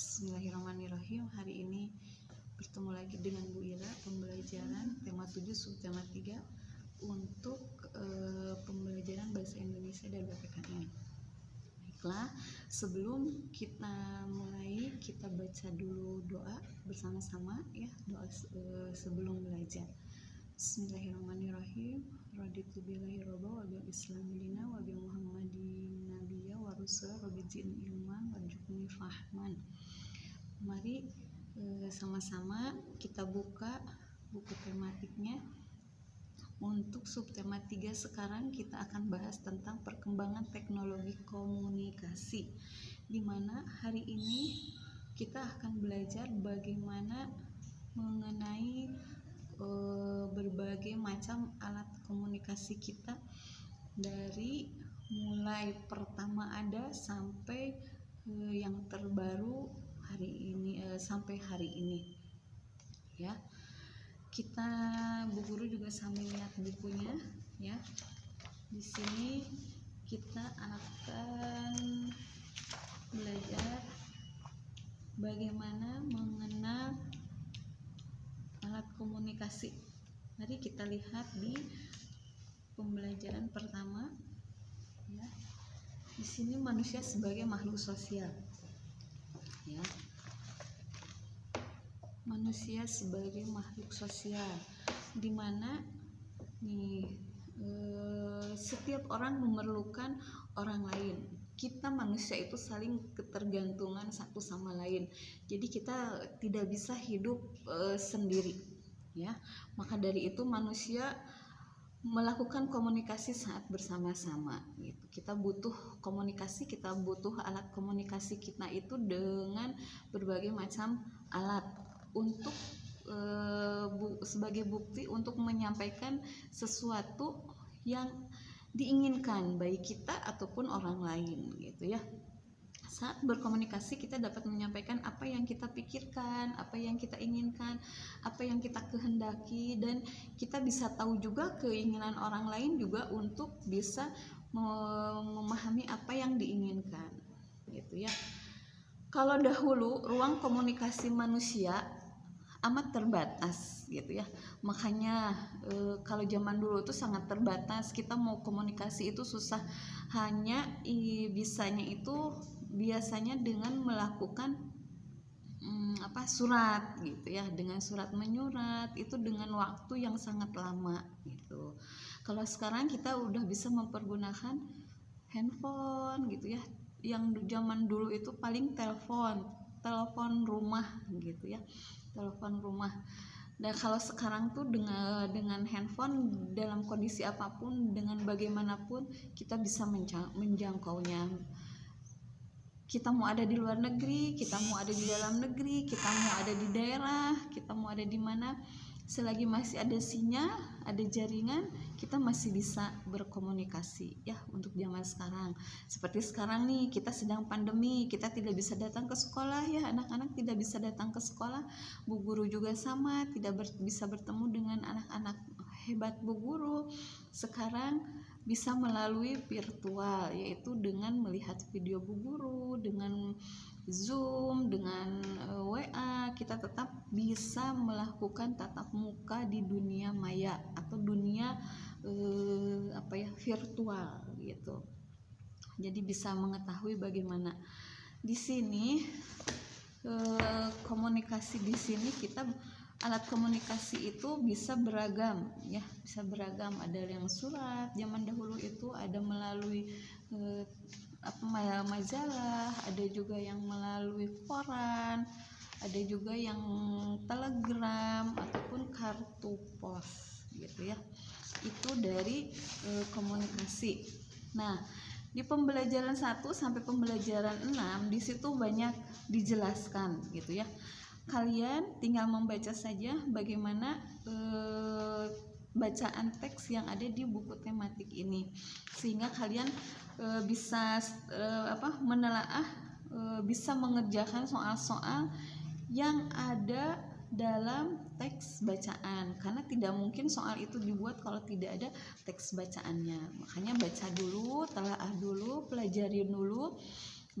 Bismillahirrahmanirrahim. Hari ini bertemu lagi dengan Bu Ira, pembelajaran tema 7 subtema 3 untuk pembelajaran bahasa Indonesia dan BPK ini. Baiklah, sebelum kita mulai, kita baca dulu doa bersama-sama ya, doa sebelum belajar. Bismillahirrahmanirrahim. Raditu billahi robba wa bil islami dina wa bi muhammadin nabiyya wa rusula wa bi jin ilman warzuqni fahman. Mari sama-sama kita buka buku tematiknya. Untuk subtema 3 sekarang kita akan bahas tentang perkembangan teknologi komunikasi, di mana hari ini kita akan belajar bagaimana mengenai berbagai macam alat komunikasi kita, dari mulai pertama ada sampai yang terbaru hari ini, sampai hari ini ya. Kita Bu Guru juga sambil lihat bukunya ya. Di sini kita akan belajar bagaimana mengenal alat komunikasi. Mari kita lihat di pembelajaran pertama ya. Di sini manusia sebagai makhluk sosial ya. Manusia sebagai makhluk sosial, di mana nih setiap orang memerlukan orang lain. Kita manusia itu saling ketergantungan satu sama lain. Jadi kita tidak bisa hidup sendiri ya. Maka dari itu manusia melakukan komunikasi saat bersama-sama gitu. Kita butuh komunikasi, kita butuh alat komunikasi kita itu dengan berbagai macam alat untuk sebagai bukti untuk menyampaikan sesuatu yang diinginkan baik kita ataupun orang lain gitu ya. Saat berkomunikasi kita dapat menyampaikan apa yang kita pikirkan, apa yang kita inginkan, apa yang kita kehendaki, dan kita bisa tahu juga keinginan orang lain juga untuk bisa memahami apa yang diinginkan gitu ya. Kalau dahulu ruang komunikasi manusia amat terbatas gitu ya. Makanya kalau zaman dulu itu sangat terbatas, kita mau komunikasi itu susah. Hanya bisanya itu biasanya dengan melakukan surat gitu ya, dengan surat menyurat itu dengan waktu yang sangat lama gitu. Kalau sekarang kita udah bisa mempergunakan handphone gitu ya. Yang zaman dulu itu paling telepon rumah gitu ya, telepon rumah. Dan kalau sekarang tuh dengan handphone dalam kondisi apapun, dengan bagaimanapun kita bisa menjangkaunya. Kita mau ada di luar negeri, kita mau ada di dalam negeri, kita mau ada di daerah, kita mau ada di mana, selagi masih ada sinyal, ada jaringan, kita masih bisa berkomunikasi ya untuk zaman sekarang. Seperti sekarang nih, kita sedang pandemi, kita tidak bisa datang ke sekolah ya, anak-anak tidak bisa datang ke sekolah. Bu Guru juga sama, tidak bisa bertemu dengan anak-anak hebat Bu Guru. Sekarang bisa melalui virtual, yaitu dengan melihat video Bu Guru, dengan Zoom, dengan WA, kita tetap bisa melakukan tatap muka di dunia maya atau dunia virtual gitu. Jadi bisa mengetahui bagaimana di sini komunikasi. Di sini kita alat komunikasi itu bisa beragam ya, bisa beragam. Ada yang surat, zaman dahulu itu ada melalui majalah, ada juga yang melalui koran, ada juga yang telegram ataupun kartu pos gitu ya. Itu dari komunikasi. Nah, di pembelajaran 1 sampai pembelajaran 6 di situ banyak dijelaskan gitu ya. Kalian tinggal membaca saja bagaimana bacaan teks yang ada di buku tematik ini, sehingga kalian bisa menelaah, bisa mengerjakan soal-soal yang ada dalam teks bacaan, karena tidak mungkin soal itu dibuat kalau tidak ada teks bacaannya. Makanya baca dulu, telaah dulu, pelajarin dulu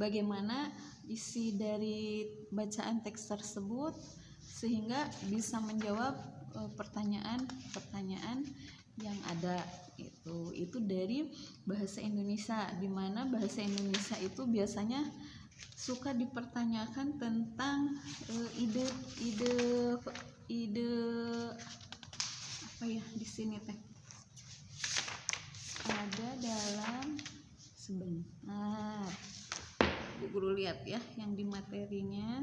bagaimana isi dari bacaan teks tersebut sehingga bisa menjawab pertanyaan-pertanyaan yang ada. Itu dari bahasa Indonesia, di mana bahasa Indonesia itu biasanya suka dipertanyakan tentang ide apa ya, di sini teh ada dalam sebentar Bu Guru lihat ya yang di materinya.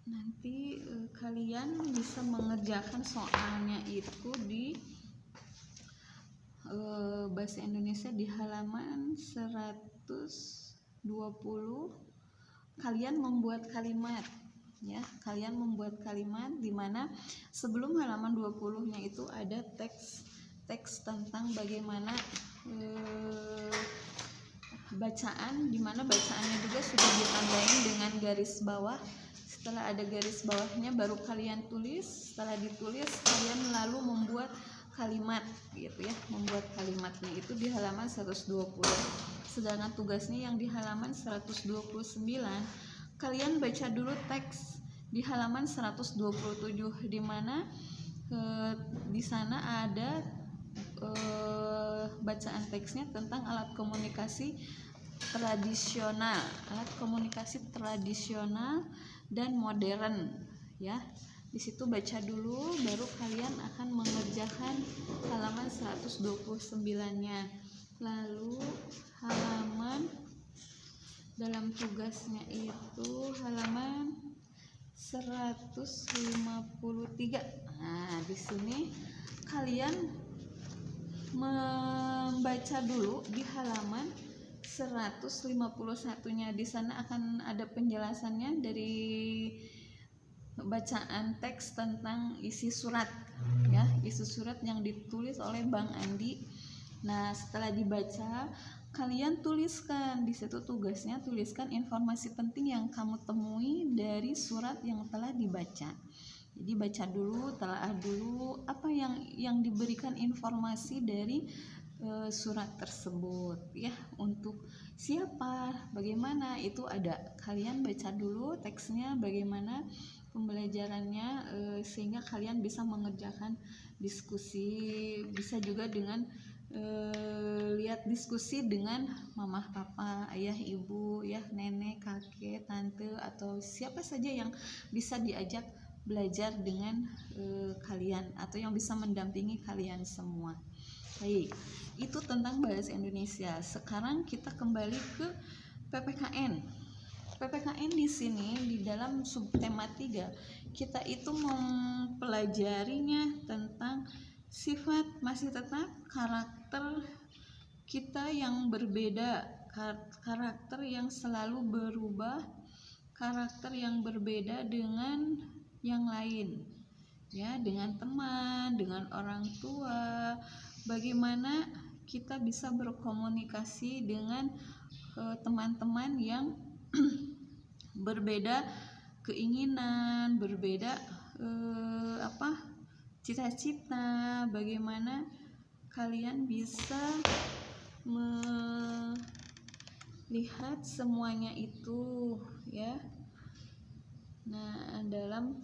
Nanti kalian bisa mengerjakan soalnya itu di bahasa Indonesia di halaman 120. Kalian membuat kalimat ya, kalian membuat kalimat di mana sebelum halaman 20-nya itu ada teks tentang bagaimana bacaan, di mana bacaannya juga sudah ditandain dengan garis bawah. Setelah ada garis bawahnya baru kalian tulis. Setelah ditulis kalian lalu membuat kalimat gitu ya, membuat kalimatnya itu di halaman 120. Sedangkan tugasnya yang di halaman 129, kalian baca dulu teks di halaman 127, di mana di sana ada bacaan teksnya tentang alat komunikasi tradisional dan modern ya. Di situ baca dulu baru kalian akan mengerjakan halaman 129-nya. Lalu halaman dalam tugasnya itu halaman 153. Nah, di sini kalian membaca dulu di halaman 151-nya. Di sana akan ada penjelasannya dari bacaan teks tentang isi surat ya, isi surat yang ditulis oleh Bang Andi. Nah, setelah dibaca kalian tuliskan di situ, tugasnya tuliskan informasi penting yang kamu temui dari surat yang telah dibaca. Jadi baca dulu, telaah dulu apa yang diberikan informasi dari surat tersebut ya, untuk siapa, bagaimana, itu ada. Kalian baca dulu teksnya bagaimana pembelajarannya sehingga kalian bisa mengerjakan diskusi. Bisa juga dengan lihat diskusi dengan mama, papa, ayah, ibu ya, nenek, kakek, tante, atau siapa saja yang bisa diajak belajar dengan kalian atau yang bisa mendampingi kalian semua. Baik, itu tentang bahasa Indonesia. Sekarang kita kembali ke PPKN. PPKN di sini di dalam subtema 3 kita itu mempelajarinya tentang sifat, masih tetap karakter kita yang berbeda, karakter yang selalu berubah, karakter yang berbeda dengan yang lain ya, dengan teman, dengan orang tua. Bagaimana kita bisa berkomunikasi dengan teman-teman yang berbeda keinginan, berbeda cita-cita. Bagaimana kalian bisa melihat semuanya itu ya. Nah, dalam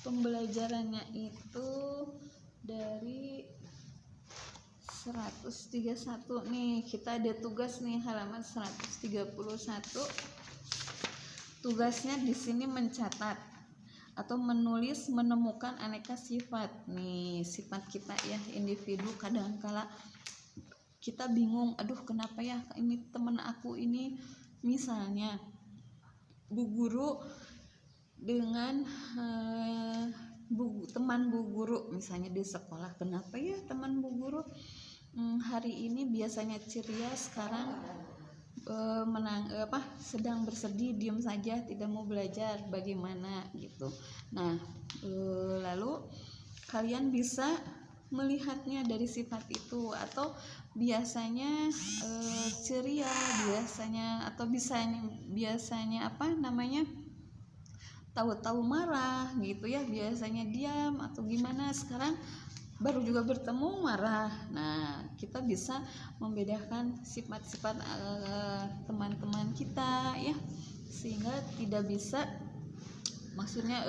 pembelajarannya itu dari 131 nih, kita ada tugas nih halaman 131. Tugasnya di sini mencatat atau menulis menemukan aneka sifat. Nih, sifat kita ya, individu. Kadang-kala kita bingung, aduh kenapa ya ini teman aku ini, misalnya Bu Guru dengan teman Bu Guru misalnya di sekolah, kenapa ya teman Bu Guru hari ini biasanya ceria, sekarang sedang bersedih, diam saja, tidak mau belajar, bagaimana gitu. Nah, lalu kalian bisa melihatnya dari sifat itu, atau biasanya ceria, biasanya tahu-tahu marah gitu ya, biasanya diam atau gimana, sekarang baru juga bertemu marah. Nah, kita bisa membedakan sifat-sifat teman-teman kita ya, sehingga tidak bisa, maksudnya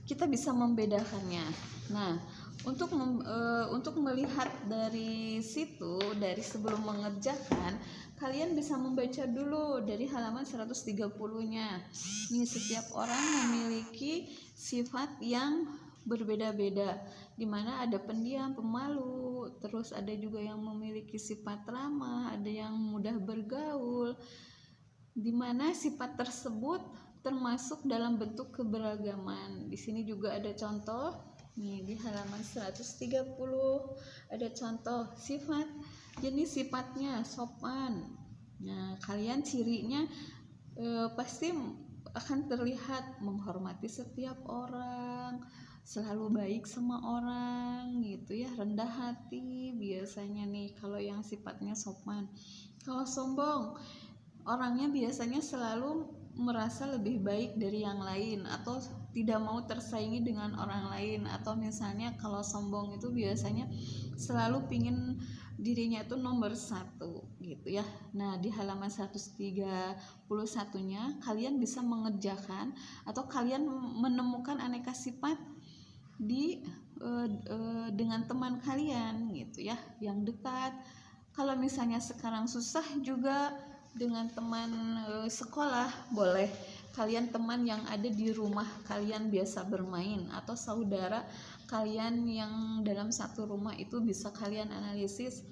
kita bisa membedakannya. Nah, untuk melihat dari situ, dari sebelum mengerjakan, kalian bisa membaca dulu dari halaman 130-nya. Nih, setiap orang memiliki sifat yang berbeda-beda, dimana ada pendiam, pemalu, terus ada juga yang memiliki sifat ramah, ada yang mudah bergaul, dimana sifat tersebut termasuk dalam bentuk keberagaman. Di sini juga ada contoh. Nih, di halaman 130 ada contoh sifat. Jenis sifatnya sopan. Nah, kalian cirinya pasti akan terlihat menghormati setiap orang, selalu baik sama orang gitu ya, rendah hati biasanya nih kalau yang sifatnya sopan. Kalau sombong, orangnya biasanya selalu merasa lebih baik dari yang lain atau tidak mau tersaingi dengan orang lain, atau misalnya kalau sombong itu biasanya selalu pingin dirinya itu nomor satu gitu ya. Nah, di halaman 131-nya kalian bisa mengerjakan atau kalian menemukan aneka sifat di dengan teman kalian gitu ya, yang dekat. Kalau misalnya sekarang susah juga dengan teman sekolah, boleh kalian teman yang ada di rumah kalian biasa bermain, atau saudara kalian yang dalam satu rumah itu bisa kalian analisis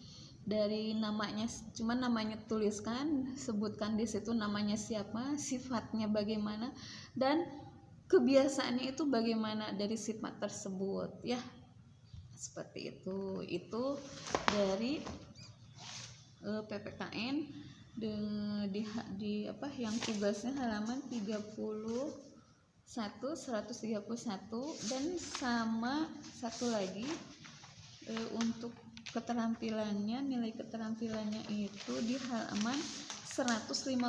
dari namanya, cuman namanya tuliskan, sebutkan di situ namanya siapa, sifatnya bagaimana, dan kebiasaannya itu bagaimana dari sifat tersebut ya, seperti itu. Itu dari PPKN di apa yang tugasnya halaman 131 dan sama satu lagi untuk keterampilannya, nilai keterampilannya itu di halaman 159.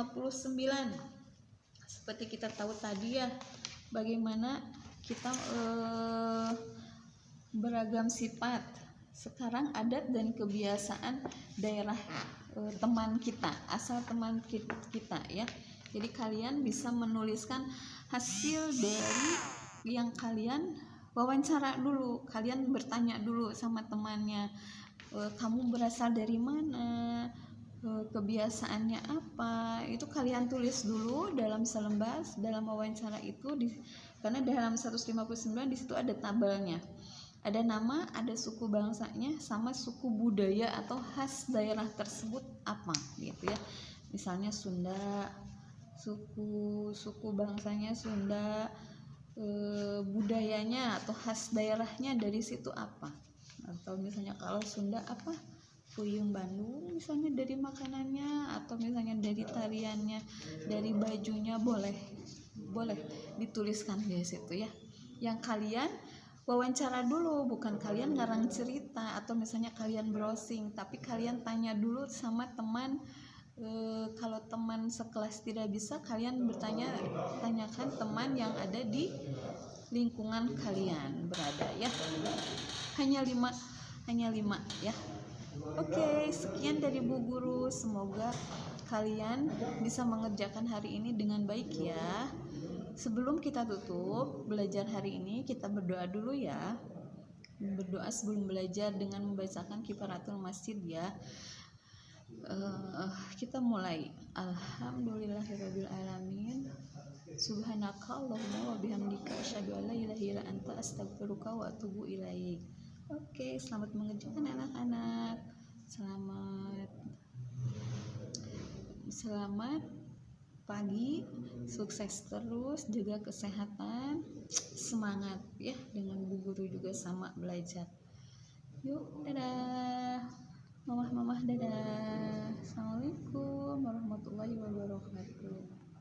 Seperti kita tahu tadi ya, bagaimana kita beragam sifat. Sekarang adat dan kebiasaan daerah teman kita, asal teman kita ya. Jadi kalian bisa menuliskan hasil dari yang kalian wawancara dulu. Kalian bertanya dulu sama temannya, kamu berasal dari mana, kebiasaannya apa, itu kalian tulis dulu dalam selembar dalam wawancara itu karena dalam 159 di situ ada tabelnya. Ada nama, ada suku bangsanya, sama suku budaya atau khas daerah tersebut apa gitu ya. Misalnya Sunda, suku bangsanya Sunda, budayanya atau khas daerahnya dari situ apa. Atau misalnya kalau Sunda apa, puyeng Bandung misalnya dari makanannya, atau misalnya dari tariannya, dari bajunya, boleh dituliskan di situ ya. Yang kalian wawancara dulu, bukan kalian ngarang cerita atau misalnya kalian browsing, tapi kalian tanya dulu sama teman. Kalau teman sekelas tidak bisa, kalian tanyakan teman yang ada di lingkungan kalian berada ya. Hanya 5 ya. Oke, sekian dari Bu Guru, semoga kalian bisa mengerjakan hari ini dengan baik ya. Sebelum kita tutup belajar hari ini, kita berdoa dulu ya. Berdoa sebelum belajar dengan membacakan kifaratul masjid ya. Kita mulai. Alhamdulillahirabbil alamin. Subhanakallahumma wa bihamdika asyhadu an la ilaha illa anta astaghfiruka wa atubu ilaik. Oke, selamat mengerjakan anak-anak. Selamat pagi, sukses terus, jaga kesehatan, semangat ya, dengan Bu Guru juga sama belajar. Yuk, dadah mamah, dadah. Assalamualaikum warahmatullahi wabarakatuh.